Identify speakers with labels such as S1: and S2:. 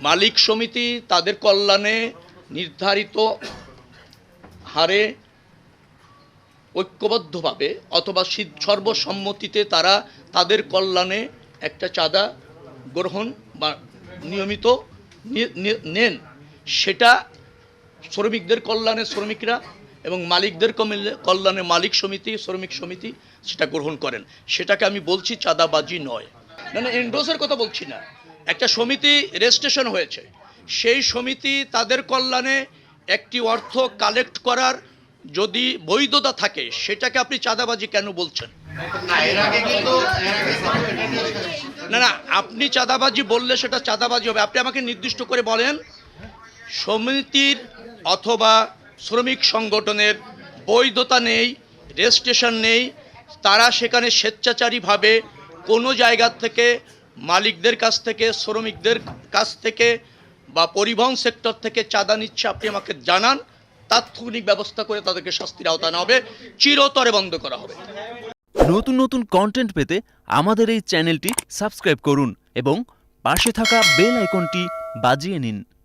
S1: মালিক সমিতি তাদের কল্যাণে নির্ধারিত হারে ঐক্যবদ্ধভাবে অথবা সর্বসম্মতিতে তারা তাদের কল্যাণে একটা চাঁদা গ্রহণ বা নিয়মিত নেন। সেটা শ্রমিকদের কল্যাণে শ্রমিকরা এবং মালিকদের কল্যাণে মালিক সমিতি শ্রমিক সমিতি সেটা গ্রহণ করেন। সেটাকে আমি বলছি চাঁদাবাজি নয়। না, এন্ডোসের কথা বলছি না। একটা সমিতি রেজিস্ট্রেশন হয়েছে, সেই সমিতি তাদের কল্যাণে একটি অর্থ কালেক্ট করার যদি বৈধতা থাকে, সেটাকে আপনি চাঁদাবাজি কেন বলছেন? না না, আপনি চাঁদাবাজি বললে সেটা চাঁদাবাজি হবে। আপনি আমাকে নির্দিষ্ট করে বলেন, সমিতির অথবা শ্রমিক সংগঠনের বৈধতা নেই, রেজিস্ট্রেশন নেই, তারা সেখানে স্বেচ্ছাচারীভাবে কোনো জায়গা থেকে মালিকদের কাছ থেকে শ্রমিকদের কাছ থেকে বা পরিবহন সেক্টর থেকে চাঁদা নিচ্ছে, আপনি আমাকে জানান। তাৎক্ষণিক ব্যবস্থা করে তাদেরকে শাস্তির আওতায় আনা হবে, চিরতরে বন্ধ করা হবে।
S2: নতুন নতুন কন্টেন্ট পেতে আমাদের এই চ্যানেলটি সাবস্ক্রাইব করুন এবং পাশে থাকা বেল আইকনটি বাজিয়ে নিন।